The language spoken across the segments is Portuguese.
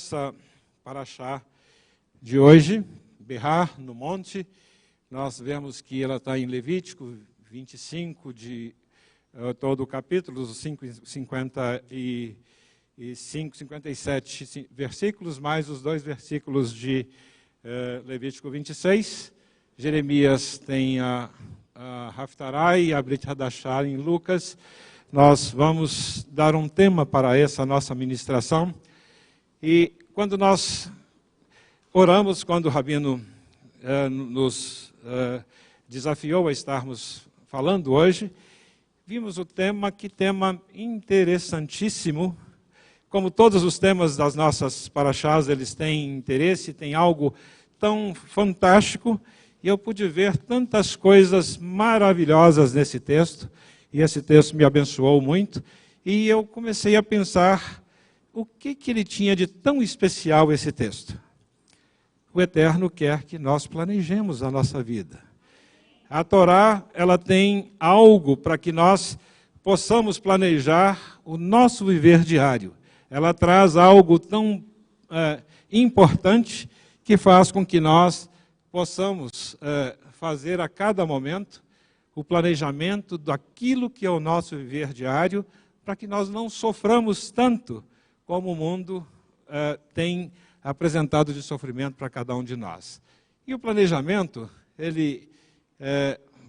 nossa paraxá de hoje, berrar no monte, nós vemos que ela está em Levítico 25, de todo o capítulo, os 55, 57 versículos, mais os 2 versículos de Levítico 26. Jeremias tem a Haftarah e a Brit Hadashah em Lucas. Nós vamos dar um tema para essa nossa ministração. E quando nós oramos, quando o Rabino nos desafiou a estarmos falando hoje, vimos o tema, que tema interessantíssimo. Como todos os temas das nossas paraxás, eles têm interesse, tem algo tão fantástico, e eu pude ver tantas coisas maravilhosas nesse texto, e esse texto me abençoou muito, e eu comecei a pensar o que ele tinha de tão especial esse texto. O Eterno quer que nós planejemos a nossa vida. A Torá, ela tem algo para que nós possamos planejar o nosso viver diário. Ela traz algo tão importante que faz com que nós possamos fazer a cada momento o planejamento daquilo que é o nosso viver diário, para que nós não soframos tanto como o mundo tem apresentado de sofrimento para cada um de nós. E o planejamento, ele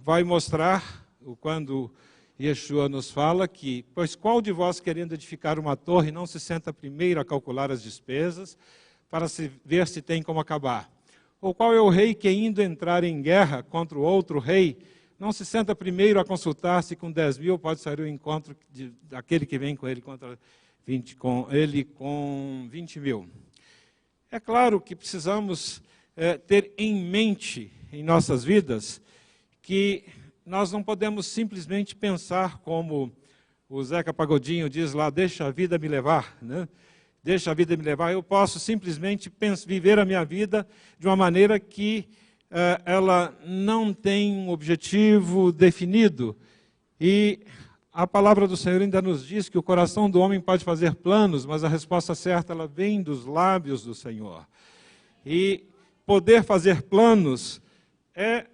vai mostrar, quando Yeshua nos fala que, pois qual de vós querendo edificar uma torre não se senta primeiro a calcular as despesas, para ver se tem como acabar? Ou qual é o rei que, indo entrar em guerra contra o outro rei, não se senta primeiro a consultar se com 10.000 pode sair o encontro daquele que vem com ele com 20.000? É claro que precisamos ter em mente em nossas vidas que nós não podemos simplesmente pensar como o Zeca Pagodinho diz lá, deixa a vida me levar, né? Deixa a vida me levar. Eu posso simplesmente viver a minha vida de uma maneira que ela não tem um objetivo definido. E a palavra do Senhor ainda nos diz que o coração do homem pode fazer planos, mas a resposta certa ela vem dos lábios do Senhor. E poder fazer planos é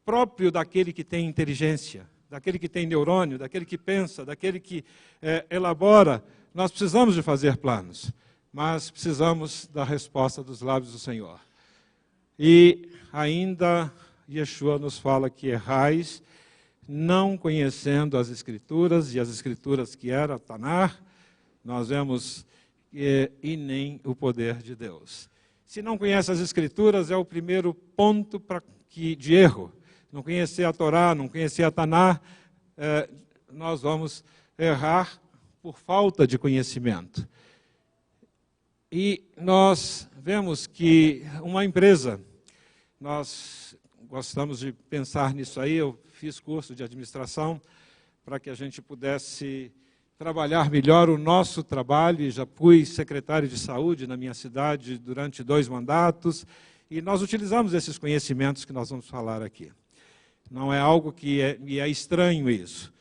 próprio daquele que tem inteligência, daquele que tem neurônio, daquele que pensa, daquele que elabora. Nós precisamos de fazer planos, mas precisamos da resposta dos lábios do Senhor. E ainda Yeshua nos fala que errais, não conhecendo as Escrituras, e as Escrituras que era Tanar, nós vemos, e nem o poder de Deus. Se não conhece as Escrituras, é o primeiro ponto de erro. Não conhecer a Torá, não conhecer a Tanar, nós vamos errar por falta de conhecimento. E nós vemos que uma empresa, nós gostamos de pensar nisso aí, eu fiz curso de administração para que a gente pudesse trabalhar melhor o nosso trabalho, e já fui secretário de saúde na minha cidade durante 2 mandatos, e nós utilizamos esses conhecimentos que nós vamos falar aqui. Não é algo que é estranho isso.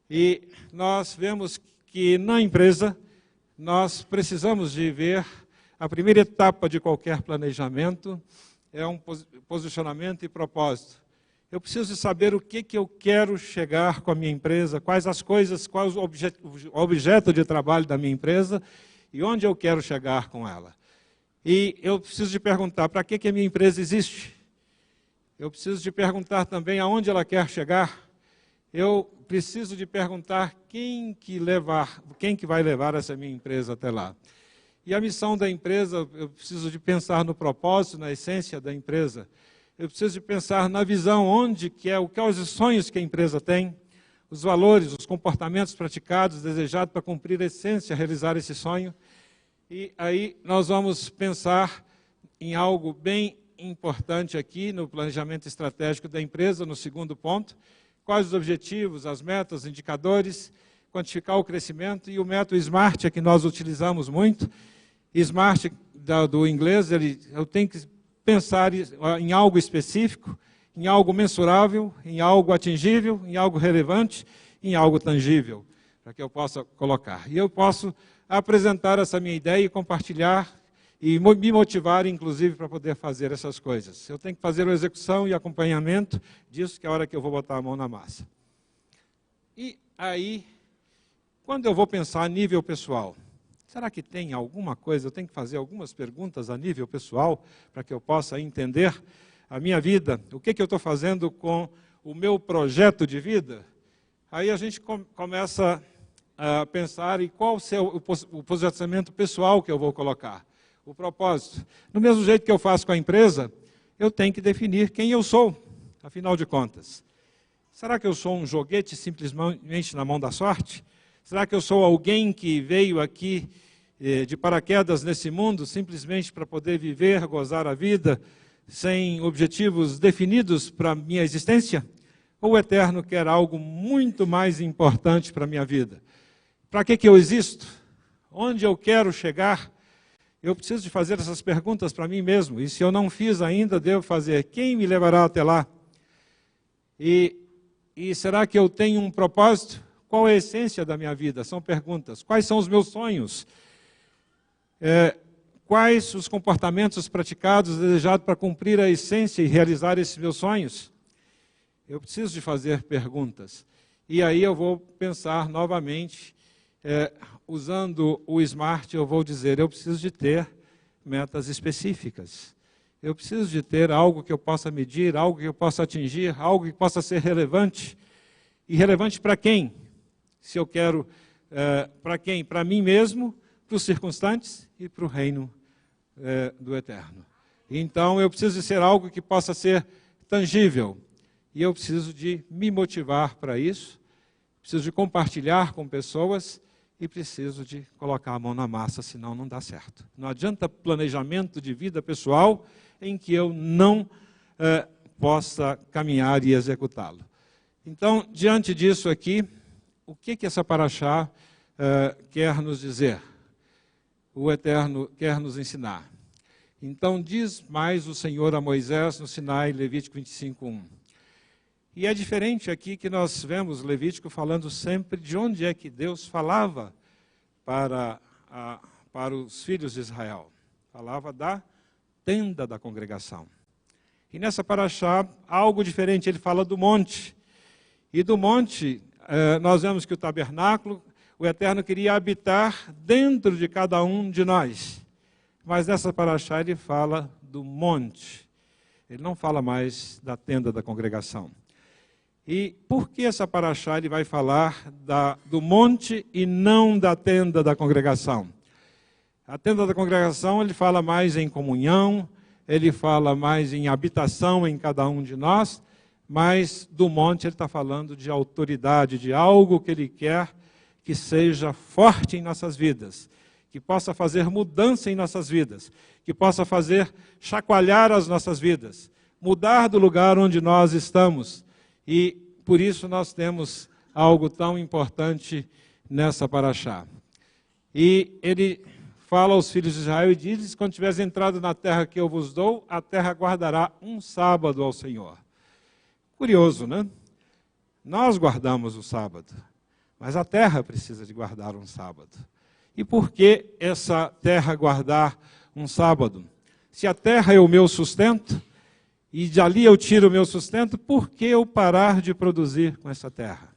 E nós vemos que na empresa nós precisamos de ver a primeira etapa de qualquer planejamento é um posicionamento e propósito. Eu preciso de saber o que eu quero chegar com a minha empresa, quais as coisas, qual o objeto de trabalho da minha empresa e onde eu quero chegar com ela. E eu preciso de perguntar para que a minha empresa existe. Eu preciso de perguntar também aonde ela quer chegar. Eu preciso de perguntar quem que vai levar essa minha empresa até lá. E a missão da empresa, eu preciso de pensar no propósito, na essência da empresa. Eu preciso de pensar na visão, quais os sonhos que a empresa tem, os valores, os comportamentos praticados, desejados para cumprir a essência, realizar esse sonho. E aí nós vamos pensar em algo bem importante aqui no planejamento estratégico da empresa, no segundo ponto. Quais os objetivos, as metas, os indicadores, quantificar o crescimento, e o método SMART é que nós utilizamos muito. SMART, do inglês, eu tenho que pensar em algo específico, em algo mensurável, em algo atingível, em algo relevante, em algo tangível. para que eu possa colocar. E eu posso apresentar essa minha ideia e compartilhar e me motivar, inclusive, para poder fazer essas coisas. Eu tenho que fazer a execução e acompanhamento disso, que é a hora que eu vou botar a mão na massa. E aí, quando eu vou pensar a nível pessoal, será que tem alguma coisa, eu tenho que fazer algumas perguntas a nível pessoal, para que eu possa entender a minha vida, o que eu estou fazendo com o meu projeto de vida? Aí a gente começa a pensar em qual o posicionamento pessoal que eu vou colocar, o propósito. Do mesmo jeito que eu faço com a empresa, eu tenho que definir quem eu sou, afinal de contas. Será que eu sou um joguete simplesmente na mão da sorte? Será que eu sou alguém que veio aqui de paraquedas nesse mundo simplesmente para poder viver, gozar a vida, sem objetivos definidos para a minha existência? Ou o Eterno quer algo muito mais importante para a minha vida? Para que eu existo? Onde eu quero chegar? Eu preciso de fazer essas perguntas para mim mesmo. E se eu não fiz ainda, devo fazer. Quem me levará até lá? E será que eu tenho um propósito? Qual é a essência da minha vida? São perguntas. Quais são os meus sonhos? Quais os comportamentos praticados, desejados para cumprir a essência e realizar esses meus sonhos? Eu preciso de fazer perguntas. E aí eu vou pensar novamente, usando o SMART, eu vou dizer, eu preciso de ter metas específicas. Eu preciso de ter algo que eu possa medir, algo que eu possa atingir, algo que possa ser relevante. E relevante para quem? Se eu quero, para quem? Para mim mesmo, para os circunstantes e para o reino do Eterno. Então, eu preciso de ser algo que possa ser tangível. E eu preciso de me motivar para isso, preciso de compartilhar com pessoas e preciso de colocar a mão na massa, senão não dá certo. Não adianta planejamento de vida pessoal em que eu não possa caminhar e executá-lo. Então, diante disso aqui, o que essa paraxá quer nos dizer? O Eterno quer nos ensinar. Então, diz mais o Senhor a Moisés no Sinai, Levítico 25:1. E é diferente aqui que nós vemos Levítico falando sempre de onde é que Deus falava para os filhos de Israel. Falava da tenda da congregação. E nessa paraxá, algo diferente, ele fala do monte. E do monte, nós vemos que o tabernáculo, o Eterno queria habitar dentro de cada um de nós. Mas nessa paraxá ele fala do monte. Ele não fala mais da tenda da congregação. E por que essa paraxá ele vai falar do monte e não da tenda da congregação? A tenda da congregação ele fala mais em comunhão, ele fala mais em habitação em cada um de nós, mas do monte ele está falando de autoridade, de algo que ele quer que seja forte em nossas vidas, que possa fazer mudança em nossas vidas, que possa fazer chacoalhar as nossas vidas, mudar do lugar onde nós estamos. E por isso nós temos algo tão importante nessa paraxá. E ele fala aos filhos de Israel e diz: quando tiveres entrado na terra que eu vos dou, a terra guardará um sábado ao Senhor. Curioso, né? Nós guardamos o sábado, mas a terra precisa de guardar um sábado. E por que essa terra guardar um sábado? Se a terra é o meu sustento, e dali eu tiro o meu sustento, por que eu parar de produzir com essa terra?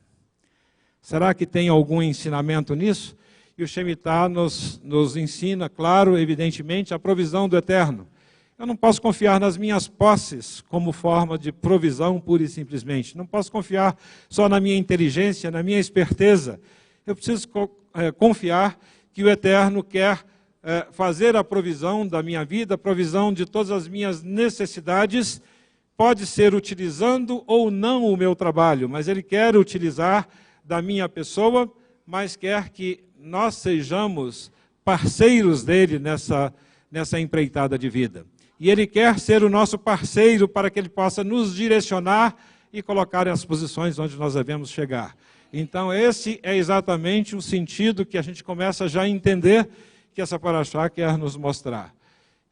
Será que tem algum ensinamento nisso? E o Shemitah nos ensina, claro, evidentemente, a provisão do Eterno. Eu não posso confiar nas minhas posses como forma de provisão pura e simplesmente. Não posso confiar só na minha inteligência, na minha esperteza. Eu preciso confiar que o Eterno quer fazer a provisão da minha vida, a provisão de todas as minhas necessidades, pode ser utilizando ou não o meu trabalho, mas Ele quer utilizar da minha pessoa, mas quer que nós sejamos parceiros dEle nessa empreitada de vida. E Ele quer ser o nosso parceiro para que Ele possa nos direcionar e colocar as posições onde nós devemos chegar. Então esse é exatamente o sentido que a gente começa já a entender que essa paraxá quer nos mostrar.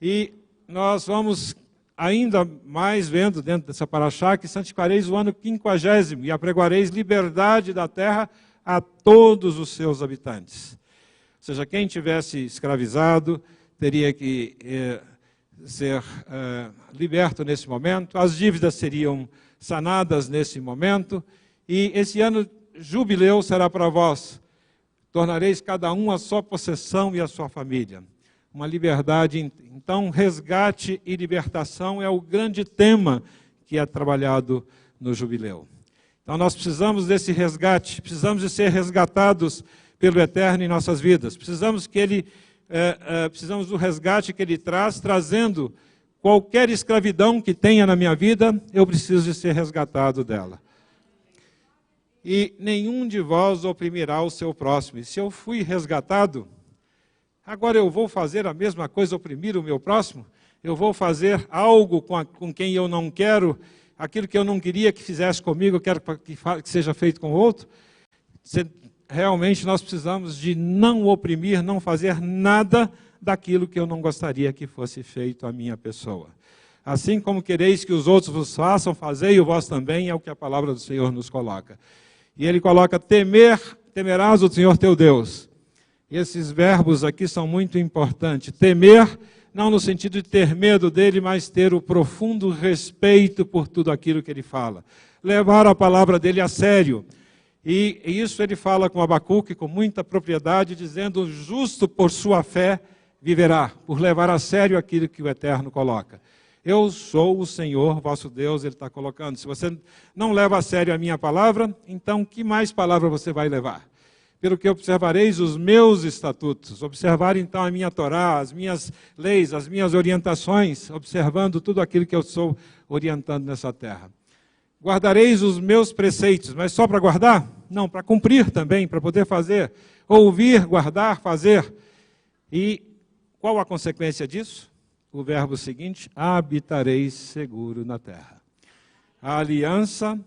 E nós vamos ainda mais vendo dentro dessa paraxá que santificareis o ano 50º e apregoareis liberdade da terra a todos os seus habitantes. Ou seja, quem tivesse escravizado teria que ser liberto nesse momento, as dívidas seriam sanadas nesse momento, e esse ano jubileu será para vós. Tornareis cada um a sua possessão e a sua família. Uma liberdade, então, resgate e libertação é o grande tema que é trabalhado no jubileu. Então, nós precisamos desse resgate, precisamos de ser resgatados pelo Eterno em nossas vidas. Precisamos do resgate que Ele traz, trazendo qualquer escravidão que tenha na minha vida, eu preciso de ser resgatado dela. E nenhum de vós oprimirá o seu próximo. E se eu fui resgatado, agora eu vou fazer a mesma coisa, oprimir o meu próximo? Eu vou fazer algo com quem eu não quero, aquilo que eu não queria que fizesse comigo, eu quero que seja feito com o outro? Realmente nós precisamos de não oprimir, não fazer nada daquilo que eu não gostaria que fosse feito à minha pessoa. Assim como quereis que os outros vos façam, fazei o vós também, é o que a palavra do Senhor nos coloca. E Ele coloca, temerás o Senhor teu Deus. E esses verbos aqui são muito importantes. Temer, não no sentido de ter medo dele, mas ter o profundo respeito por tudo aquilo que ele fala. Levar a palavra dele a sério. E isso ele fala com Abacuque com muita propriedade, dizendo, o justo por sua fé viverá, por levar a sério aquilo que o Eterno coloca. Eu sou o Senhor, vosso Deus, ele está colocando. Se você não leva a sério a minha palavra, então que mais palavra você vai levar? Pelo que observareis os meus estatutos, observar então a minha Torá, as minhas leis, as minhas orientações, observando tudo aquilo que eu estou orientando nessa terra. Guardareis os meus preceitos, mas só para guardar? Não, para cumprir também, para poder fazer. Ouvir, guardar, fazer. E qual a consequência disso? O verbo seguinte, habitareis seguro na terra. A aliança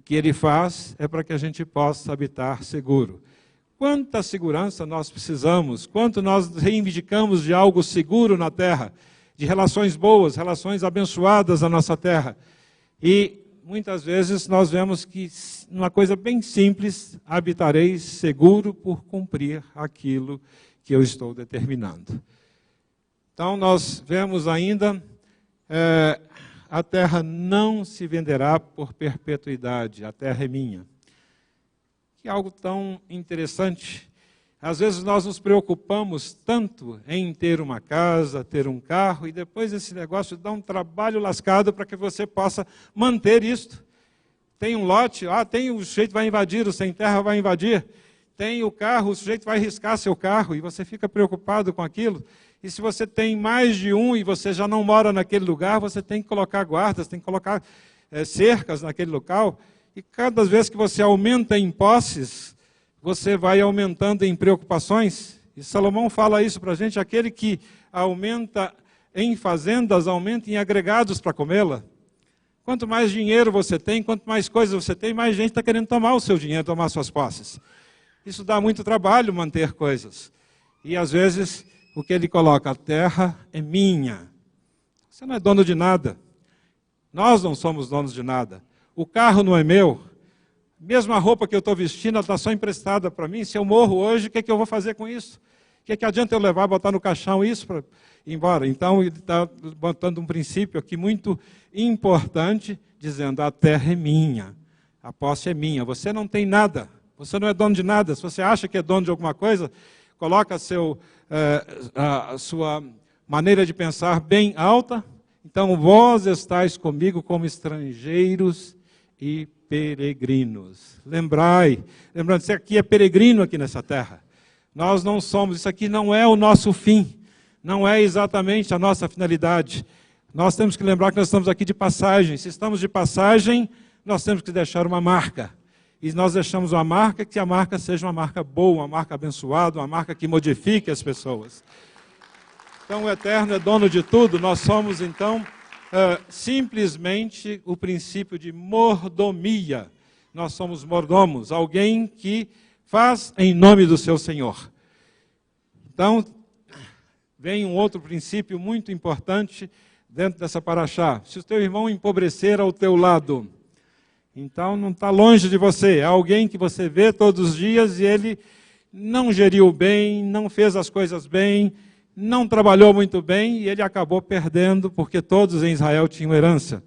que ele faz é para que a gente possa habitar seguro. Quanta segurança nós precisamos, quanto nós reivindicamos de algo seguro na terra, de relações boas, relações abençoadas na nossa terra. E muitas vezes nós vemos que, uma coisa bem simples, habitareis seguro por cumprir aquilo que eu estou determinando. Então nós vemos ainda, a terra não se venderá por perpetuidade, a terra é minha. Que é algo tão interessante. Às vezes nós nos preocupamos tanto em ter uma casa, ter um carro, e depois esse negócio dá um trabalho lascado para que você possa manter isto. Tem um lote, tem o sujeito vai invadir, o sem terra vai invadir. Tem o carro, o sujeito vai riscar seu carro, e você fica preocupado com aquilo. E se você tem mais de um e você já não mora naquele lugar, você tem que colocar guardas, tem que colocar cercas naquele local. E cada vez que você aumenta em posses, você vai aumentando em preocupações. E Salomão fala isso para a gente, aquele que aumenta em fazendas, aumenta em agregados para comê-la. Quanto mais dinheiro você tem, quanto mais coisas você tem, mais gente está querendo tomar o seu dinheiro, tomar suas posses. Isso dá muito trabalho manter coisas. E às vezes, o que ele coloca, a terra é minha. Você não é dono de nada. Nós não somos donos de nada. O carro não é meu. Mesmo a roupa que eu estou vestindo, ela está só emprestada para mim. Se eu morro hoje, o que é que eu vou fazer com isso? O que adianta eu levar, botar no caixão isso para ir embora? Então, ele está botando um princípio aqui muito importante, dizendo, a terra é minha, a posse é minha. Você não tem nada, você não é dono de nada. Se você acha que é dono de alguma coisa, coloca a sua maneira de pensar bem alta. Então, vós estáis comigo como estrangeiros e peregrinos. Lembrando, isso aqui é peregrino aqui nessa terra. Nós não somos, isso aqui não é o nosso fim, não é exatamente a nossa finalidade. Nós temos que lembrar que nós estamos aqui de passagem. Se estamos de passagem, nós temos que deixar uma marca. E nós deixamos uma marca, que a marca seja uma marca boa, uma marca abençoada, uma marca que modifique as pessoas. Então o Eterno é dono de tudo, nós somos então simplesmente o princípio de mordomia. Nós somos mordomos, alguém que faz em nome do seu Senhor. Então, vem um outro princípio muito importante dentro dessa paraxá. Se o teu irmão empobrecer ao teu lado, Então não está longe de você, é alguém que você vê todos os dias e ele não geriu bem, não fez as coisas bem, não trabalhou muito bem e ele acabou perdendo, porque todos em Israel tinham herança.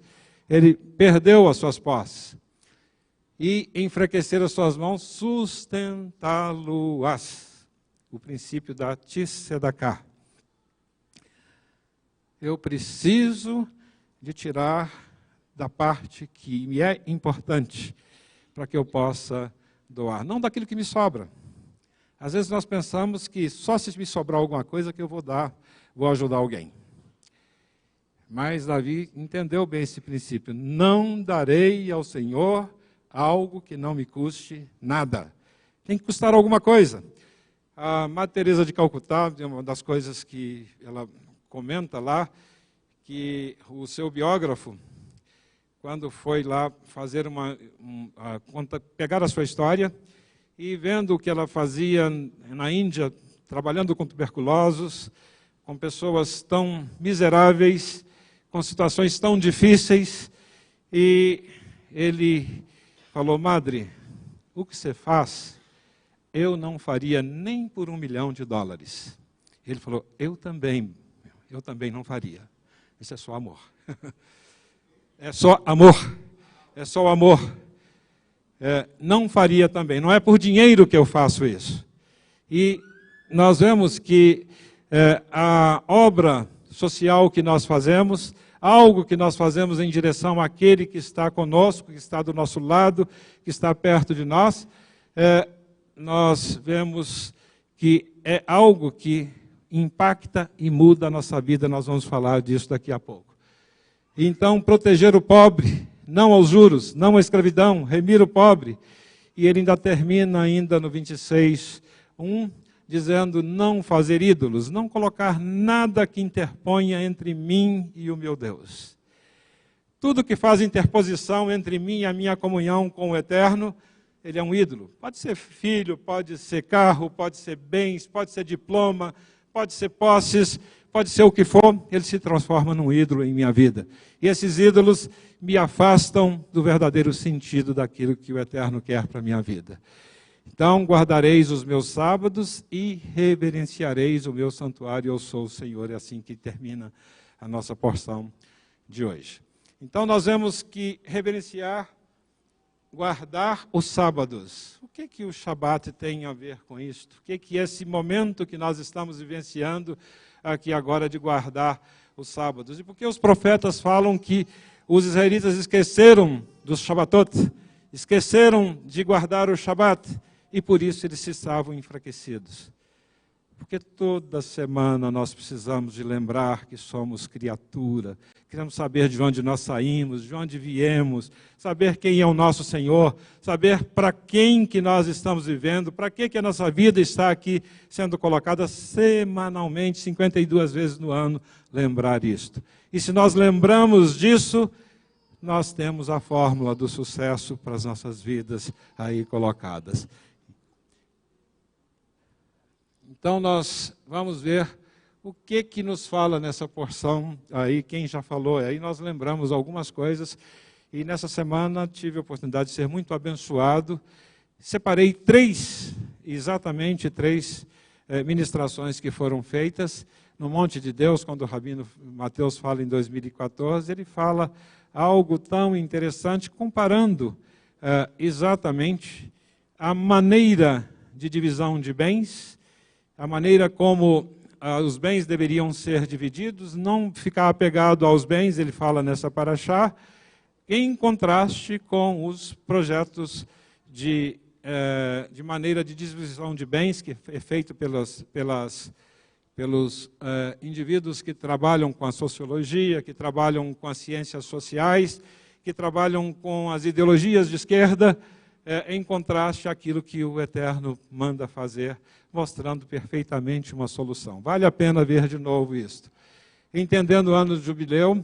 Ele perdeu as suas posses. E enfraquecer as suas mãos, sustentá-lo-ás. O princípio da Tzedakah. Eu preciso de tirar da parte que me é importante para que eu possa doar, não daquilo que me sobra. Às vezes nós pensamos que só se me sobrar alguma coisa que eu vou dar, vou ajudar alguém. Mas Davi entendeu bem esse princípio. Não darei ao Senhor algo que não me custe nada. Tem que custar alguma coisa. A Madre Teresa de Calcutá, uma das coisas que ela comenta lá, que o seu biógrafo, quando foi lá fazer pegar a sua história e vendo o que ela fazia na Índia, trabalhando com tuberculosos, com pessoas tão miseráveis, com situações tão difíceis, e ele falou: Madre, o que você faz, eu não faria nem por $1 milhão. Ele falou: eu também não faria. Isso é só amor. É só amor. É só o amor. Não faria também. Não é por dinheiro que eu faço isso. E nós vemos que a obra social que nós fazemos, algo que nós fazemos em direção àquele que está conosco, que está do nosso lado, que está perto de nós, nós vemos que é algo que impacta e muda a nossa vida. Nós vamos falar disso daqui a pouco. Então, proteger o pobre, não aos juros, não à escravidão, remir o pobre. E ele ainda termina ainda no 26:1, dizendo: não fazer ídolos, não colocar nada que interponha entre mim e o meu Deus. Tudo que faz interposição entre mim e a minha comunhão com o Eterno, ele é um ídolo. Pode ser filho, pode ser carro, pode ser bens, pode ser diploma, pode ser posses, pode ser o que for, ele se transforma num ídolo em minha vida. E esses ídolos me afastam do verdadeiro sentido daquilo que o Eterno quer para a minha vida. Então, guardareis os meus sábados e reverenciareis o meu santuário, eu sou o Senhor. É assim que termina a nossa porção de hoje. Então, nós vemos que reverenciar, guardar os sábados. O que o Shabat tem a ver com isto? O que esse momento que nós estamos vivenciando aqui agora de guardar os sábados? E por que os profetas falam que os israelitas esqueceram dos Shabbatot, esqueceram de guardar o Shabat, e por isso eles estavam enfraquecidos? Porque toda semana nós precisamos de lembrar que somos criatura, queremos saber de onde nós saímos, de onde viemos, saber quem é o nosso Senhor, saber para quem que nós estamos vivendo, para que a nossa vida está aqui sendo colocada semanalmente, 52 vezes no ano, lembrar isto. E se nós lembramos disso, nós temos a fórmula do sucesso para as nossas vidas aí colocadas. Então nós vamos ver o que nos fala nessa porção aí, quem já falou, aí nós lembramos algumas coisas, e nessa semana tive a oportunidade de ser muito abençoado. Separei exatamente três ministrações que foram feitas no Monte de Deus, quando o Rabino Mateus fala em 2014, ele fala algo tão interessante, comparando exatamente a maneira de divisão de bens, a maneira como os bens deveriam ser divididos, não ficar apegado aos bens, ele fala nessa paraxá, em contraste com os projetos de maneira de divisão de bens, que é feito pelos indivíduos que trabalham com a sociologia, que trabalham com as ciências sociais, que trabalham com as ideologias de esquerda, em contraste àquilo que o Eterno manda fazer, mostrando perfeitamente uma solução. Vale a pena ver de novo isto. Entendendo o ano de jubileu,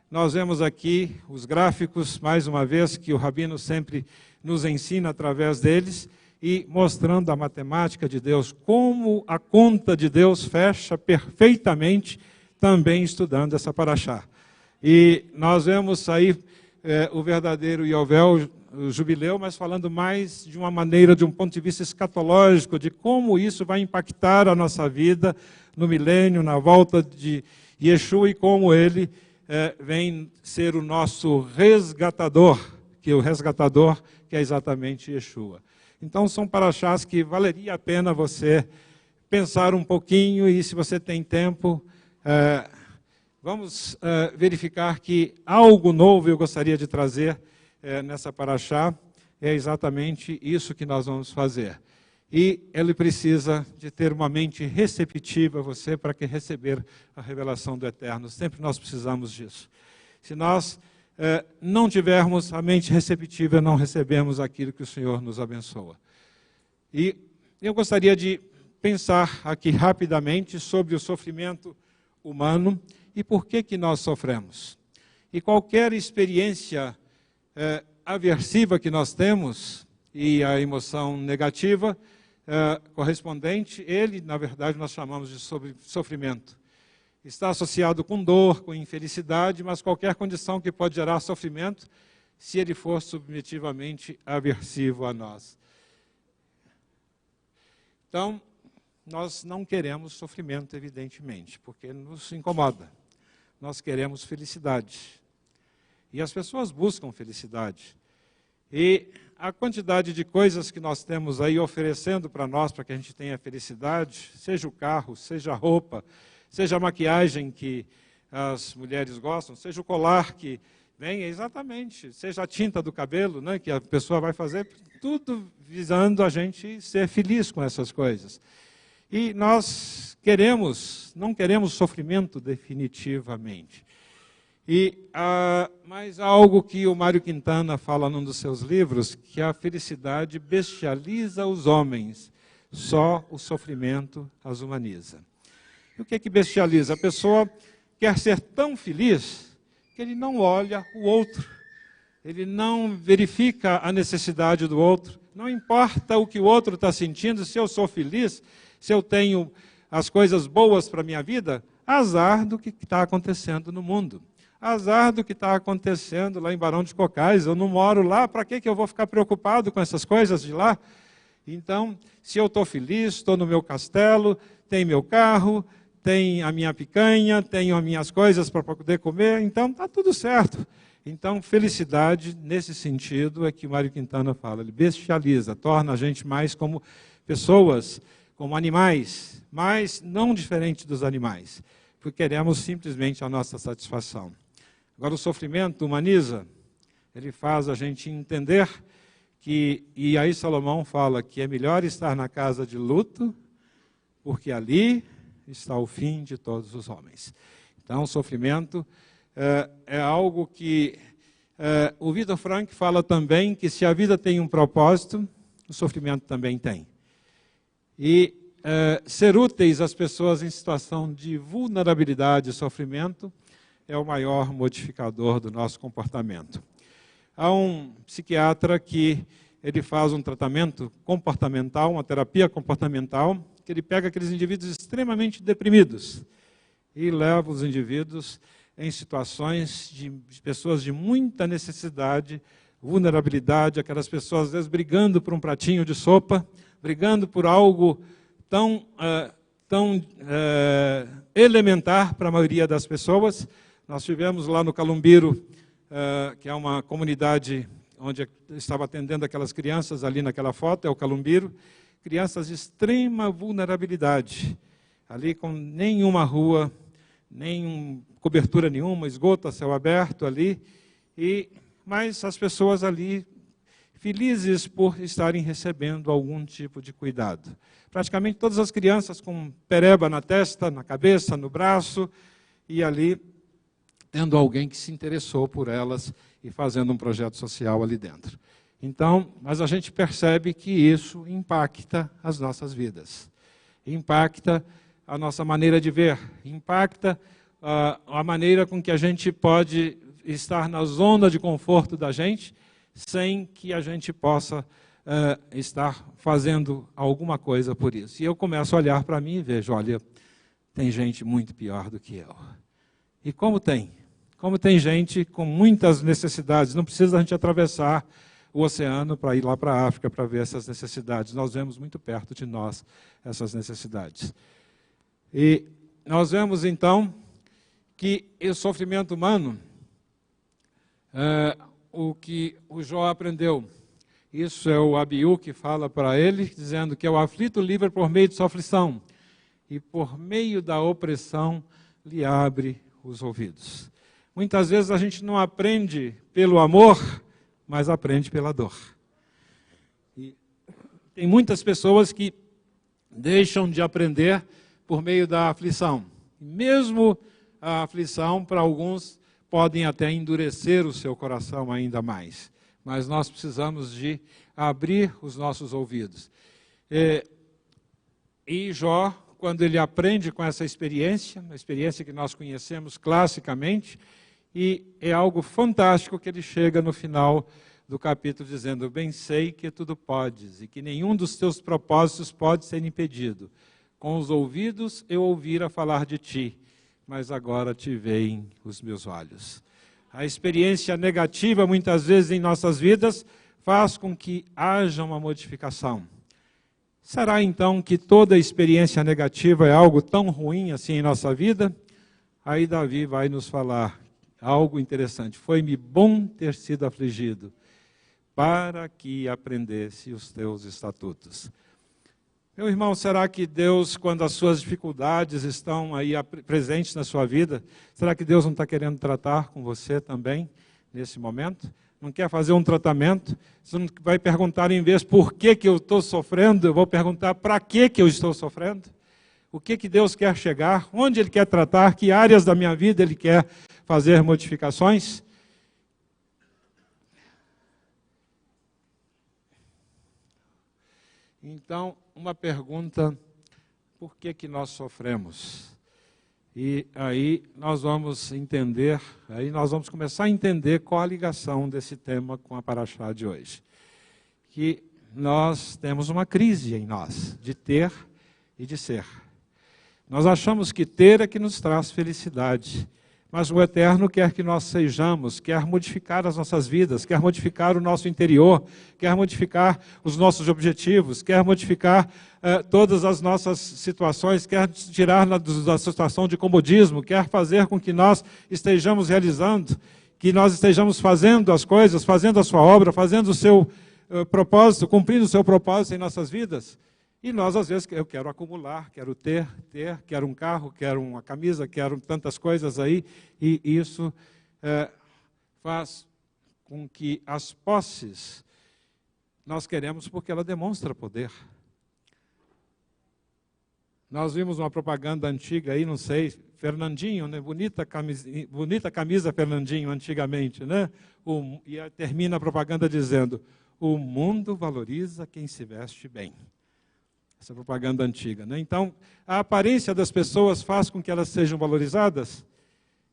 nós vemos aqui os gráficos, mais uma vez, que o Rabino sempre nos ensina através deles, e mostrando a matemática de Deus, como a conta de Deus fecha perfeitamente, também estudando essa paraxá. E nós vemos aí o verdadeiro Yovel o jubileu, mas falando mais de uma maneira, de um ponto de vista escatológico, de como isso vai impactar a nossa vida no milênio, na volta de Yeshua, e como ele vem ser o nosso resgatador, que é exatamente Yeshua. Então, são paraxás que valeria a pena você pensar um pouquinho, e se você tem tempo, vamos verificar que algo novo eu gostaria de trazer nessa paraxá, é exatamente isso que nós vamos fazer. E ele precisa de ter uma mente receptiva, você, para que receber a revelação do Eterno. Sempre nós precisamos disso. Se nós não tivermos a mente receptiva, não recebemos aquilo que o Senhor nos abençoa. E eu gostaria de pensar aqui rapidamente sobre o sofrimento humano e por que nós sofremos. E qualquer experiência aversiva que nós temos, e a emoção negativa correspondente, ele, na verdade, nós chamamos de sofrimento. Está associado com dor, com infelicidade, mas qualquer condição que pode gerar sofrimento, se ele for subjetivamente aversivo a nós. Então, nós não queremos sofrimento, evidentemente, porque nos incomoda. Nós queremos felicidade. E as pessoas buscam felicidade. E a quantidade de coisas que nós temos aí oferecendo para nós, para que a gente tenha felicidade, seja o carro, seja a roupa, seja a maquiagem que as mulheres gostam, seja o colar que vem, exatamente, seja a tinta do cabelo, né, que a pessoa vai fazer, tudo visando a gente ser feliz com essas coisas. E nós não queremos sofrimento definitivamente. Mas há algo que o Mário Quintana fala num dos seus livros, que a felicidade bestializa os homens, só o sofrimento as humaniza. E o que é que bestializa? A pessoa quer ser tão feliz que ele não olha o outro, ele não verifica a necessidade do outro, não importa o que o outro está sentindo, se eu sou feliz, se eu tenho as coisas boas para a minha vida, azar do que está acontecendo no mundo. Azar do que está acontecendo lá em Barão de Cocais, eu não moro lá, para que eu vou ficar preocupado com essas coisas de lá? Então, se eu estou feliz, estou no meu castelo, tenho meu carro, tenho a minha picanha, tenho as minhas coisas para poder comer, então está tudo certo. Então, felicidade, nesse sentido, é que o Mário Quintana fala, ele bestializa, torna a gente mais como pessoas, como animais, mas não diferente dos animais, porque queremos simplesmente a nossa satisfação. Agora, o sofrimento humaniza, ele faz a gente entender que, e aí Salomão fala que é melhor estar na casa de luto, porque ali está o fim de todos os homens. Então, o sofrimento é algo que o Viktor Frankl fala também que se a vida tem um propósito, o sofrimento também tem. E ser úteis às pessoas em situação de vulnerabilidade e sofrimento é o maior modificador do nosso comportamento. Há um psiquiatra que ele faz um tratamento comportamental, uma terapia comportamental, que ele pega aqueles indivíduos extremamente deprimidos e leva os indivíduos em situações de pessoas de muita necessidade, vulnerabilidade, aquelas pessoas às vezes brigando por um pratinho de sopa, brigando por algo tão elementar para a maioria das pessoas. Nós tivemos lá no Calumbiro, que é uma comunidade onde eu estava atendendo aquelas crianças ali naquela foto, é o Calumbiro, crianças de extrema vulnerabilidade, ali com nenhuma rua, nem cobertura nenhuma, esgoto a céu aberto ali, mas as pessoas ali felizes por estarem recebendo algum tipo de cuidado. Praticamente todas as crianças com pereba na testa, na cabeça, no braço, e ali tendo alguém que se interessou por elas e fazendo um projeto social ali dentro. Então, mas a gente percebe que isso impacta as nossas vidas, impacta a nossa maneira de ver, impacta a maneira com que a gente pode estar na zona de conforto da gente, sem que a gente possa estar fazendo alguma coisa por isso. E eu começo a olhar para mim e vejo, olha, tem gente muito pior do que eu. E como tem? Como tem gente com muitas necessidades, não precisa a gente atravessar o oceano para ir lá para a África para ver essas necessidades. Nós vemos muito perto de nós essas necessidades. E nós vemos então que o sofrimento humano, o que o Jó aprendeu, isso é o Abiú que fala para ele, dizendo que é o aflito livre por meio de sua aflição, e por meio da opressão lhe abre os ouvidos. Muitas vezes a gente não aprende pelo amor, mas aprende pela dor. E tem muitas pessoas que deixam de aprender por meio da aflição. Mesmo a aflição, para alguns, podem até endurecer o seu coração ainda mais. Mas nós precisamos de abrir os nossos ouvidos. E Jó, quando ele aprende com essa experiência, uma experiência que nós conhecemos classicamente, e é algo fantástico que ele chega no final do capítulo dizendo: bem sei que tudo podes, e que nenhum dos teus propósitos pode ser impedido. Com os ouvidos eu ouvira falar de ti, mas agora te veem os meus olhos. A experiência negativa, muitas vezes em nossas vidas, faz com que haja uma modificação. Será então que toda experiência negativa é algo tão ruim assim em nossa vida? Aí Davi vai nos falar algo interessante. Foi-me bom ter sido afligido, para que aprendesse os teus estatutos. Meu irmão, será que Deus, quando as suas dificuldades estão aí presentes na sua vida, será que Deus não está querendo tratar com você também, nesse momento? Não quer fazer um tratamento? Você não vai perguntar, em vez por que eu estou sofrendo, eu vou perguntar para que eu estou sofrendo? O que Deus quer chegar? Onde Ele quer tratar? Que áreas da minha vida Ele quer fazer modificações? Então, uma pergunta: por que nós sofremos? E aí nós vamos entender, aí nós vamos começar a entender qual a ligação desse tema com a paraxá de hoje. Que nós temos uma crise em nós, de ter e de ser. Nós achamos que ter é que nos traz felicidade, mas o Eterno quer que nós sejamos, quer modificar as nossas vidas, quer modificar o nosso interior, quer modificar os nossos objetivos, quer modificar todas as nossas situações, quer tirar da situação de comodismo, quer fazer com que nós estejamos realizando, que nós estejamos fazendo as coisas, fazendo a sua obra, fazendo o seu propósito, cumprindo o seu propósito em nossas vidas. E nós, às vezes, eu quero acumular, quero ter, quero um carro, quero uma camisa, quero tantas coisas aí, e isso faz com que as posses nós queremos porque ela demonstra poder. Nós vimos uma propaganda antiga aí, não sei, Fernandinho, né? Bonita camisa Fernandinho, antigamente, né? E termina a propaganda dizendo: o mundo valoriza quem se veste bem. Essa propaganda antiga, né? Então, a aparência das pessoas faz com que elas sejam valorizadas.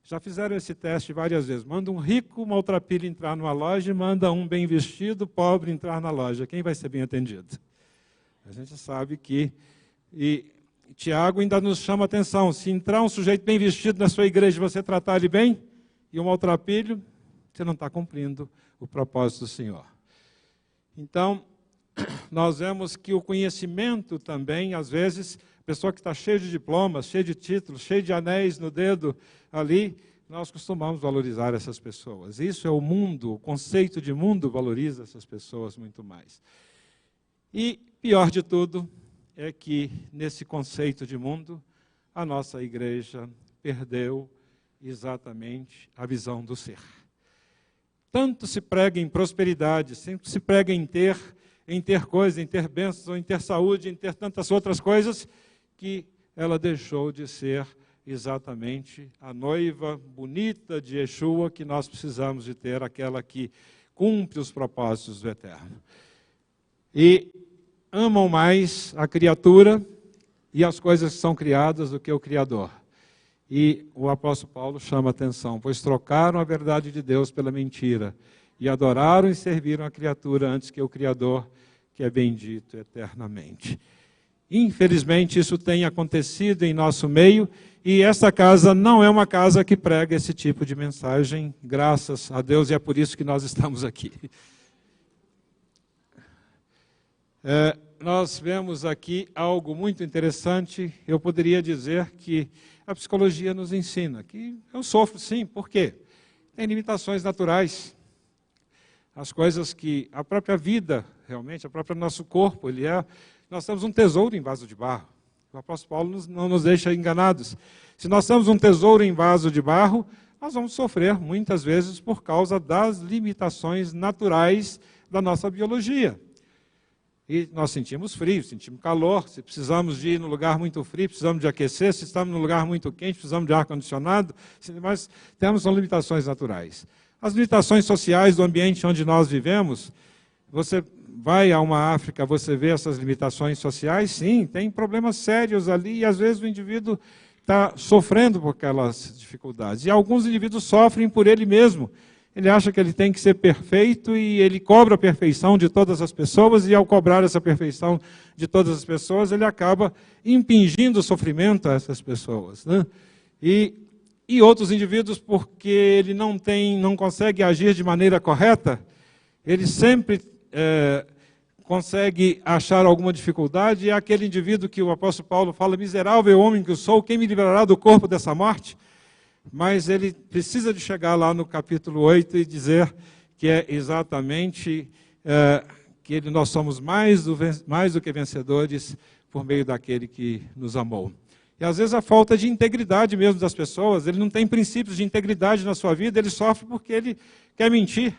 Já fizeram esse teste várias vezes. Manda um rico maltrapilho entrar numa loja e manda um bem vestido, pobre, entrar na loja. Quem vai ser bem atendido? A gente sabe que... E Tiago ainda nos chama a atenção. Se entrar um sujeito bem vestido na sua igreja e você tratar ele bem, e um maltrapilho, você não está cumprindo o propósito do Senhor. Então, nós vemos que o conhecimento também, às vezes, a pessoa que está cheia de diplomas, cheia de títulos, cheia de anéis no dedo ali, nós costumamos valorizar essas pessoas. Isso é o mundo, o conceito de mundo valoriza essas pessoas muito mais. E, pior de tudo, é que nesse conceito de mundo, a nossa igreja perdeu exatamente a visão do ser. Tanto se prega em prosperidade, sempre se prega em ter coisas, em ter bênçãos, em ter saúde, em ter tantas outras coisas, que ela deixou de ser exatamente a noiva bonita de Yeshua que nós precisamos de ter, aquela que cumpre os propósitos do Eterno. E amam mais a criatura e as coisas que são criadas do que o Criador. E o apóstolo Paulo chama a atenção: pois trocaram a verdade de Deus pela mentira, e adoraram e serviram a criatura antes que o Criador, que é bendito eternamente. Infelizmente, isso tem acontecido em nosso meio, e essa casa não é uma casa que prega esse tipo de mensagem, graças a Deus, e é por isso que nós estamos aqui. Nós vemos aqui algo muito interessante. Eu poderia dizer que a psicologia nos ensina que eu sofro sim, por quê? Tem limitações naturais. As coisas que a própria vida, realmente, a própria nosso corpo, nós temos um tesouro em vaso de barro. O apóstolo Paulo não nos deixa enganados. Se nós temos um tesouro em vaso de barro, nós vamos sofrer muitas vezes por causa das limitações naturais da nossa biologia. E nós sentimos frio, sentimos calor, se precisamos de ir no lugar muito frio, precisamos de aquecer, se estamos num lugar muito quente, precisamos de ar-condicionado, mas temos limitações naturais. As limitações sociais do ambiente onde nós vivemos, você vai a uma África, você vê essas limitações sociais, sim, tem problemas sérios ali, e às vezes o indivíduo está sofrendo por aquelas dificuldades. E alguns indivíduos sofrem por ele mesmo. Ele acha que ele tem que ser perfeito e ele cobra a perfeição de todas as pessoas, e ao cobrar essa perfeição de todas as pessoas, ele acaba impingindo o sofrimento a essas pessoas, né? E outros indivíduos, porque ele não consegue agir de maneira correta, ele sempre consegue achar alguma dificuldade, e é aquele indivíduo que o apóstolo Paulo fala: miserável homem que eu sou, quem me livrará do corpo dessa morte? Mas ele precisa de chegar lá no capítulo 8 e dizer que é exatamente que nós somos mais do que vencedores por meio daquele que nos amou. E às vezes a falta de integridade mesmo das pessoas, ele não tem princípios de integridade na sua vida, ele sofre porque ele quer mentir,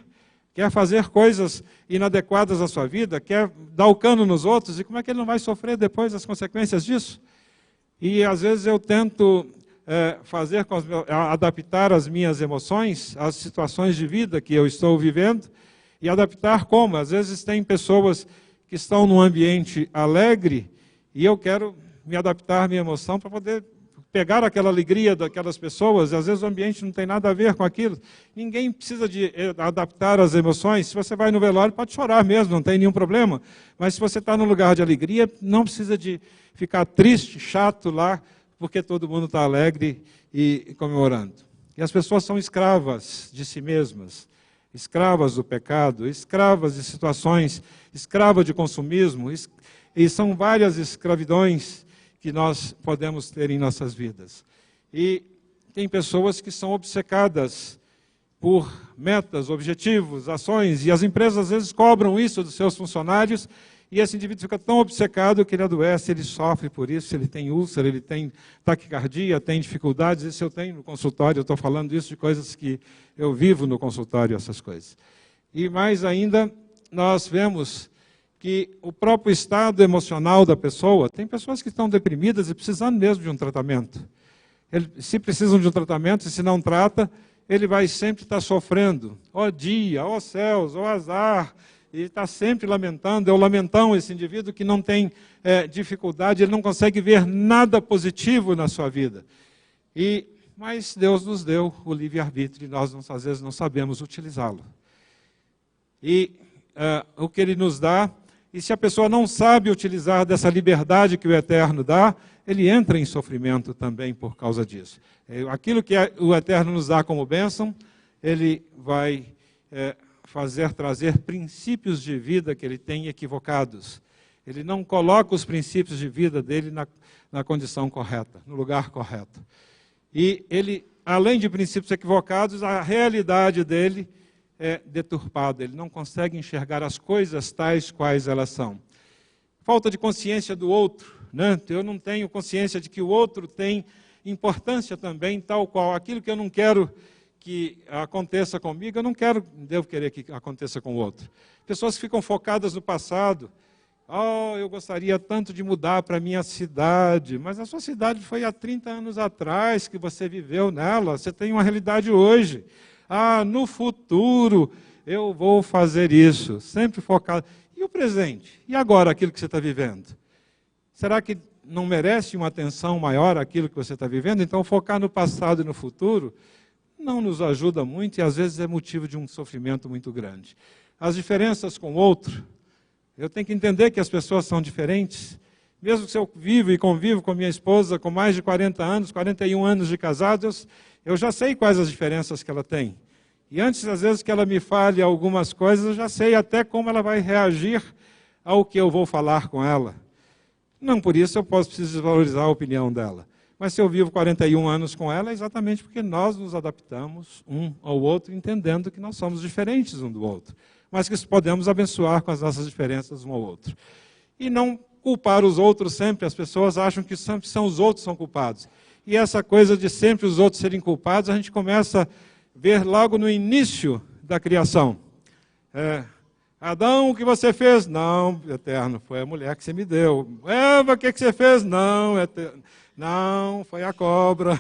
quer fazer coisas inadequadas à sua vida, quer dar o cano nos outros, e como é que ele não vai sofrer depois as consequências disso? E às vezes eu tento adaptar as minhas emoções às situações de vida que eu estou vivendo, e adaptar como? Às vezes tem pessoas que estão num ambiente alegre, e eu quero me adaptar à minha emoção para poder pegar aquela alegria daquelas pessoas, e às vezes o ambiente não tem nada a ver com aquilo. Ninguém precisa de adaptar as emoções. Se você vai no velório, pode chorar mesmo, não tem nenhum problema. Mas se você está num lugar de alegria, não precisa de ficar triste, chato lá, porque todo mundo está alegre e comemorando. E as pessoas são escravas de si mesmas, escravas do pecado, escravas de situações, escravas de consumismo, e são várias escravidões que nós podemos ter em nossas vidas. E tem pessoas que são obcecadas por metas, objetivos, ações, e as empresas às vezes cobram isso dos seus funcionários, e esse indivíduo fica tão obcecado que ele adoece, ele sofre por isso, ele tem úlcera, ele tem taquicardia, tem dificuldades. Isso eu tenho no consultório, eu estou falando isso de coisas que eu vivo no consultório, essas coisas. E mais ainda, nós vemos que o próprio estado emocional da pessoa, tem pessoas que estão deprimidas e precisando mesmo de um tratamento. Se precisam de um tratamento, e se não trata, ele vai sempre estar sofrendo. Ó dia, ó céus, ó azar, e está sempre lamentando. É o lamentão esse indivíduo que não tem dificuldade, ele não consegue ver nada positivo na sua vida. Mas Deus nos deu o livre-arbítrio e nós às vezes não sabemos utilizá-lo. E o que Ele nos dá, e se a pessoa não sabe utilizar dessa liberdade que o Eterno dá, ele entra em sofrimento também por causa disso. Aquilo que o Eterno nos dá como bênção, Ele vai trazer princípios de vida que ele tem equivocados. Ele não coloca os princípios de vida dele na condição correta, no lugar correto. E ele, além de princípios equivocados, a realidade dele é deturpada. Ele não consegue enxergar as coisas tais quais elas são. Falta de consciência do outro, né? Eu não tenho consciência de que o outro tem importância também, tal qual. Aquilo que eu não quero que aconteça comigo, eu não devo querer que aconteça com o outro. Pessoas que ficam focadas no passado. Eu gostaria tanto de mudar para a minha cidade, mas a sua cidade foi há 30 anos atrás que você viveu nela, você tem uma realidade hoje. No futuro eu vou fazer isso, sempre focado. E o presente? E agora aquilo que você está vivendo? Será que não merece uma atenção maior aquilo que você está vivendo? Então focar no passado e no futuro não nos ajuda muito e às vezes é motivo de um sofrimento muito grande. As diferenças com o outro, eu tenho que entender que as pessoas são diferentes. Mesmo que eu vivo e convivo com minha esposa com mais de 40 anos, 41 anos de casados, eu já sei quais as diferenças que ela tem. E antes, às vezes, que ela me fale algumas coisas, eu já sei até como ela vai reagir ao que eu vou falar com ela. Não por isso eu preciso desvalorizar a opinião dela. Mas se eu vivo 41 anos com ela, é exatamente porque nós nos adaptamos um ao outro, entendendo que nós somos diferentes um do outro, mas que podemos abençoar com as nossas diferenças um ao outro. E não culpar os outros sempre. As pessoas acham que sempre são os outros que são culpados. E essa coisa de sempre os outros serem culpados, a gente começa a ver logo no início da criação. Adão, o que você fez? Não, Eterno, foi a mulher que você me deu. Eva, o que você fez? Não, Eterno. Não, foi a cobra.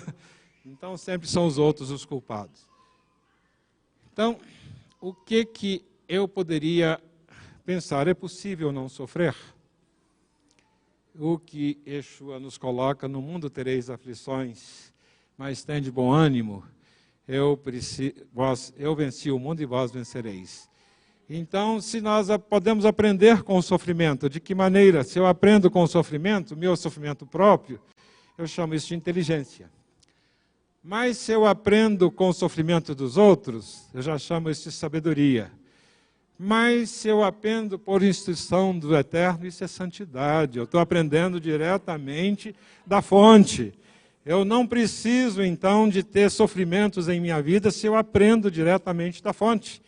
Então sempre são os outros os culpados. Então, o que eu poderia pensar? É possível não sofrer? O que Yeshua nos coloca: no mundo tereis aflições, mas tende bom ânimo, eu venci o mundo e vós vencereis. Então, se nós podemos aprender com o sofrimento, de que maneira? Se eu aprendo com o sofrimento, meu sofrimento próprio, eu chamo isso de inteligência. Mas se eu aprendo com o sofrimento dos outros, eu já chamo isso de sabedoria. Mas se eu aprendo por instrução do Eterno, isso é santidade. Eu estou aprendendo diretamente da fonte. Eu não preciso, então, de ter sofrimentos em minha vida se eu aprendo diretamente da fonte.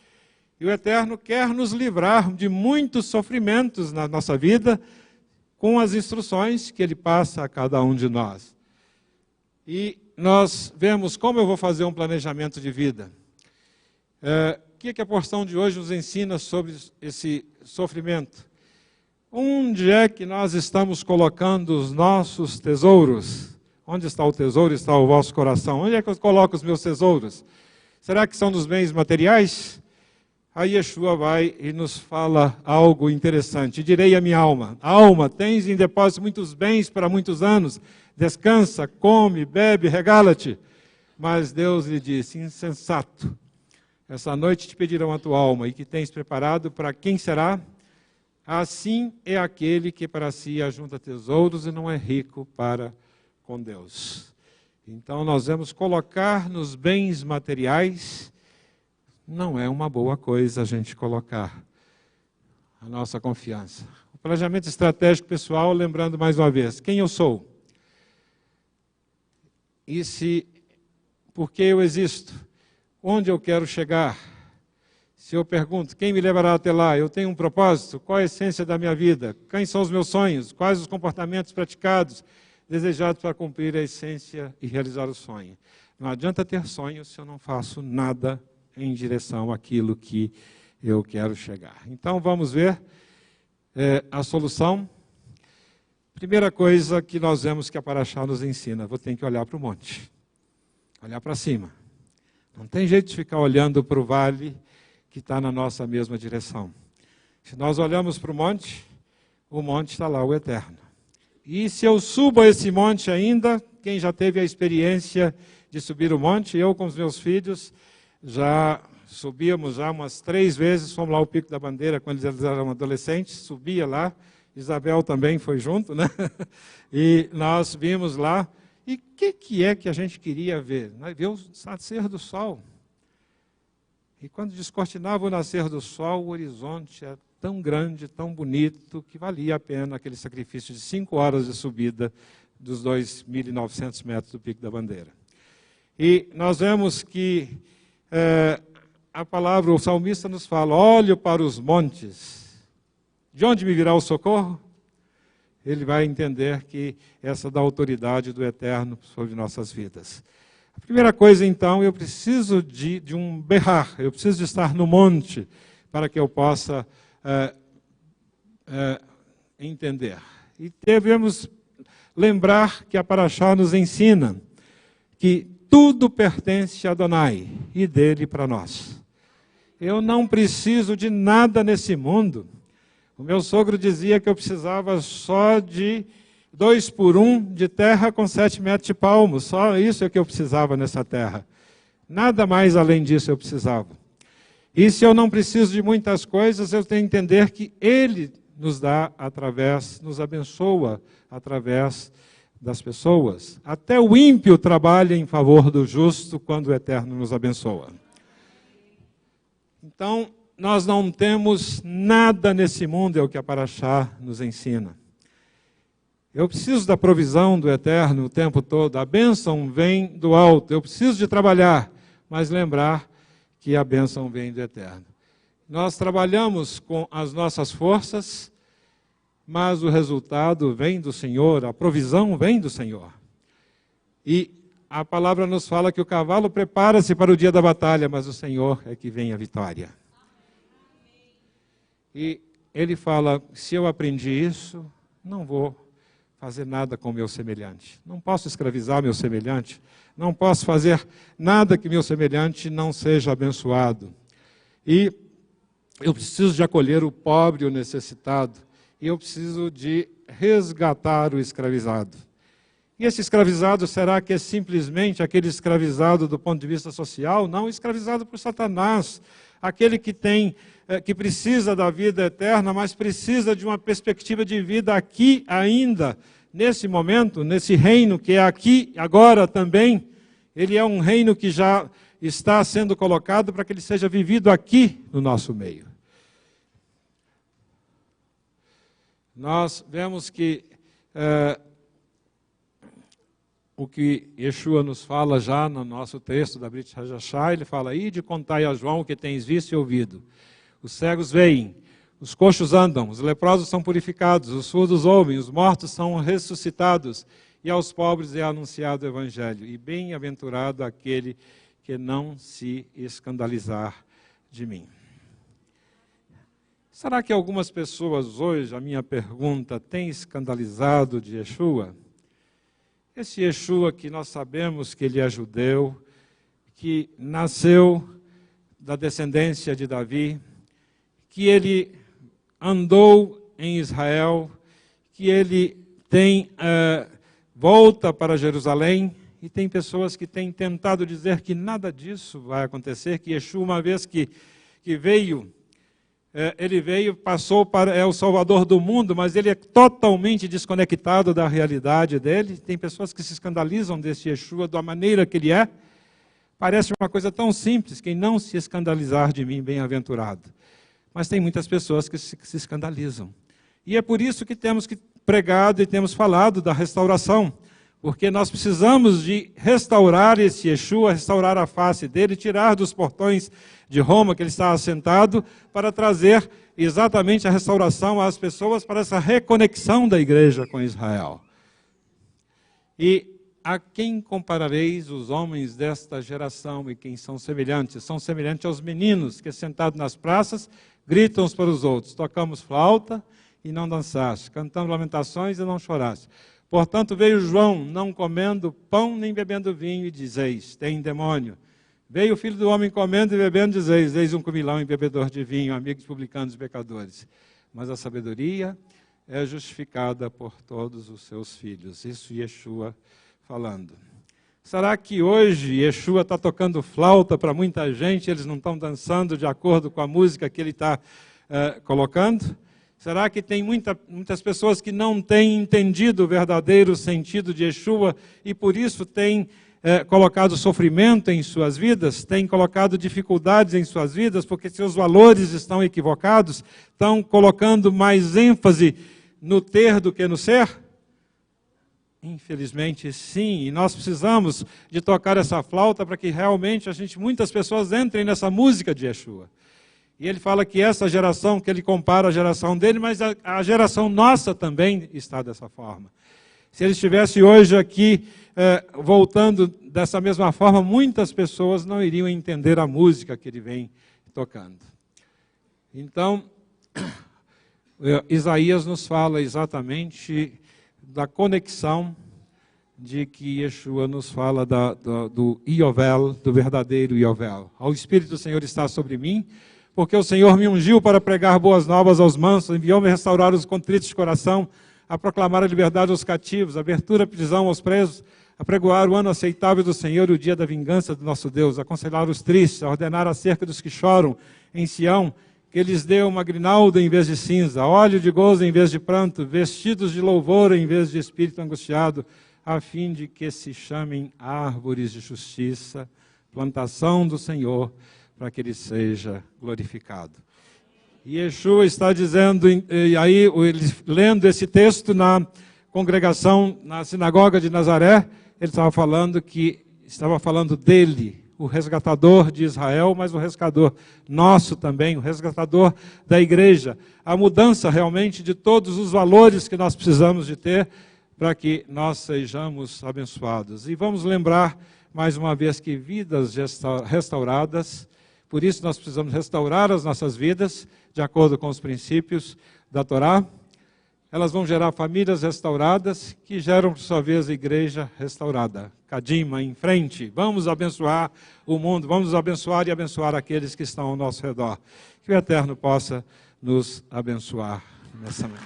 E o Eterno quer nos livrar de muitos sofrimentos na nossa vida com as instruções que Ele passa a cada um de nós. E nós vemos como eu vou fazer um planejamento de vida. O que a porção de hoje nos ensina sobre esse sofrimento? Onde é que nós estamos colocando os nossos tesouros? Onde está o tesouro? Está o vosso coração. Onde é que eu coloco os meus tesouros? Será que são nos bens materiais? Aí Yeshua vai e nos fala algo interessante. Direi à minha alma: alma, tens em depósito muitos bens para muitos anos. Descansa, come, bebe, regala-te. Mas Deus lhe disse: insensato. Essa noite te pedirão a tua alma, e que tens preparado para quem será? Assim é aquele que para si ajunta tesouros e não é rico para com Deus. Então nós vamos colocar nos bens materiais. Não é uma boa coisa a gente colocar a nossa confiança. O planejamento estratégico pessoal, lembrando mais uma vez, quem eu sou? Por que eu existo? Onde eu quero chegar? Se eu pergunto, quem me levará até lá? Eu tenho um propósito? Qual a essência da minha vida? Quem são os meus sonhos? Quais os comportamentos praticados, desejados para cumprir a essência e realizar o sonho? Não adianta ter sonhos se eu não faço nada em direção àquilo que eu quero chegar. Então vamos ver a solução. Primeira coisa que nós vemos que a Paraxá nos ensina: vou ter que olhar para o monte, olhar para cima. Não tem jeito de ficar olhando para o vale que está na nossa mesma direção. Se nós olhamos para o monte está lá, o Eterno. E se eu subo a esse monte ainda, quem já teve a experiência de subir o monte, eu com os meus filhos, já subíamos umas 3 vezes, fomos lá ao Pico da Bandeira quando eles eram adolescentes, subia lá, Isabel também foi junto, né? E nós vimos lá. E o que é que a gente queria ver? Ver o nascer do sol. E quando descortinava o nascer do sol, o horizonte era tão grande, tão bonito, que valia a pena aquele sacrifício de 5 horas de subida dos 2.900 metros do Pico da Bandeira. E nós vemos que a palavra, o salmista nos fala: olho para os montes, de onde me virá o socorro? Ele vai entender que essa da autoridade do Eterno sobre nossas vidas. A primeira coisa, então, eu preciso de um berrar, eu preciso de estar no monte para que eu possa entender. E devemos lembrar que a Paraxá nos ensina que tudo pertence a Adonai e dele para nós. Eu não preciso de nada nesse mundo. O meu sogro dizia que eu precisava só de 2 por 1 de terra com 7 metros de palmo. Só isso é que eu precisava nessa terra. Nada mais além disso eu precisava. E se eu não preciso de muitas coisas, eu tenho que entender que Ele nos dá nos abençoa através das pessoas. Até o ímpio trabalha em favor do justo quando o Eterno nos abençoa. Então, nós não temos nada nesse mundo, é o que a Paraxá nos ensina. Eu preciso da provisão do Eterno o tempo todo. A bênção vem do alto. Eu preciso de trabalhar, mas lembrar que a bênção vem do Eterno. Nós trabalhamos com as nossas forças, mas o resultado vem do Senhor, a provisão vem do Senhor. E a palavra nos fala que o cavalo prepara-se para o dia da batalha, mas o Senhor é que vem a vitória. E ele fala, se eu aprendi isso, não vou fazer nada com o meu semelhante. Não posso escravizar meu semelhante. Não posso fazer nada que meu semelhante não seja abençoado. E eu preciso de acolher o pobre e o necessitado. E eu preciso de resgatar o escravizado. E esse escravizado, será que é simplesmente aquele escravizado do ponto de vista social? Não, escravizado por Satanás. Aquele que precisa da vida eterna, mas precisa de uma perspectiva de vida aqui ainda, nesse momento, nesse reino que é aqui, agora também. Ele é um reino que já está sendo colocado para que ele seja vivido aqui no nosso meio. Nós vemos que o que Yeshua nos fala já no nosso texto da Brit Hajashá, ele fala, ide contai a João o que tens visto e ouvido. Os cegos veem, os coxos andam, os leprosos são purificados, os surdos ouvem, os mortos são ressuscitados, e aos pobres é anunciado o Evangelho. E bem-aventurado aquele que não se escandalizar de mim. Será que algumas pessoas hoje, a minha pergunta, têm escandalizado de Yeshua? Esse Yeshua que nós sabemos que ele é judeu, que nasceu da descendência de Davi, que ele andou em Israel, que ele volta para Jerusalém, e tem pessoas que têm tentado dizer que nada disso vai acontecer, que Yeshua, uma vez que veio, ele veio, passou é o Salvador do mundo, mas ele é totalmente desconectado da realidade dele. Tem pessoas que se escandalizam desse Yeshua, da maneira que ele é. Parece uma coisa tão simples, quem não se escandalizar de mim, bem-aventurado. Mas tem muitas pessoas que se escandalizam. E é por isso que temos pregado e temos falado da restauração, porque nós precisamos de restaurar esse Yeshua, restaurar a face dele, tirar dos portões de Roma que ele está assentado, para trazer exatamente a restauração às pessoas, para essa reconexão da igreja com Israel. E a quem comparareis os homens desta geração e quem são semelhantes? São semelhantes aos meninos que, sentados nas praças, gritam uns para os outros, tocamos flauta e não dançaste, cantamos lamentações e não choraste. Portanto, veio João, não comendo pão nem bebendo vinho, e dizeis, tem demônio. Veio o Filho do Homem comendo e bebendo, dizeis, eis um comilão e bebedor de vinho, amigo de publicanos e pecadores. Mas a sabedoria é justificada por todos os seus filhos. Isso Yeshua falando. Será que hoje Yeshua está tocando flauta para muita gente, eles não estão dançando de acordo com a música que ele está colocando? Será que tem muitas pessoas que não têm entendido o verdadeiro sentido de Yeshua e por isso têm colocado sofrimento em suas vidas, têm colocado dificuldades em suas vidas, porque seus valores estão equivocados, estão colocando mais ênfase no ter do que no ser? Infelizmente, sim, e nós precisamos de tocar essa flauta para que realmente muitas pessoas entrem nessa música de Yeshua. E ele fala que essa geração, que ele compara a geração dele, mas a geração nossa também está dessa forma. Se ele estivesse hoje aqui, voltando dessa mesma forma, muitas pessoas não iriam entender a música que ele vem tocando. Então, Isaías nos fala exatamente da conexão de que Yeshua nos fala do Iovel, do verdadeiro Iovel. O Espírito do Senhor está sobre mim, porque o Senhor me ungiu para pregar boas novas aos mansos, enviou-me a restaurar os contritos de coração, a proclamar a liberdade aos cativos, a abertura à prisão aos presos, a pregoar o ano aceitável do Senhor e o dia da vingança do nosso Deus, a aconselhar os tristes, a ordenar acerca dos que choram em Sião, que lhes dê uma grinalda em vez de cinza, óleo de gozo em vez de pranto, vestidos de louvor em vez de espírito angustiado, a fim de que se chamem árvores de justiça, plantação do Senhor, para que Ele seja glorificado. E Yeshua está dizendo, e aí ele, lendo esse texto na congregação, na sinagoga de Nazaré, ele estava falando dele, o resgatador de Israel, mas o resgatador nosso também, o resgatador da igreja. A mudança realmente de todos os valores que nós precisamos de ter para que nós sejamos abençoados. E vamos lembrar, mais uma vez, que vidas restauradas, por isso nós precisamos restaurar as nossas vidas, de acordo com os princípios da Torá. Elas vão gerar famílias restauradas, que geram, por sua vez, a igreja restaurada. Cadima, em frente, vamos abençoar o mundo, vamos abençoar e abençoar aqueles que estão ao nosso redor. Que o Eterno possa nos abençoar nessa manhã.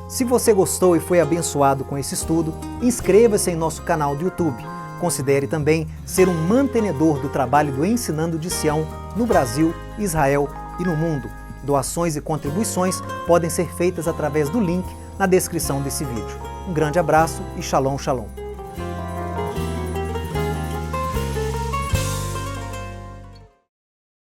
Se você gostou e foi abençoado com esse estudo, inscreva-se em nosso canal do YouTube. Considere também ser um mantenedor do trabalho do Ensinando de Sião no Brasil, Israel e no mundo. Doações e contribuições podem ser feitas através do link na descrição desse vídeo. Um grande abraço e Shalom, Shalom.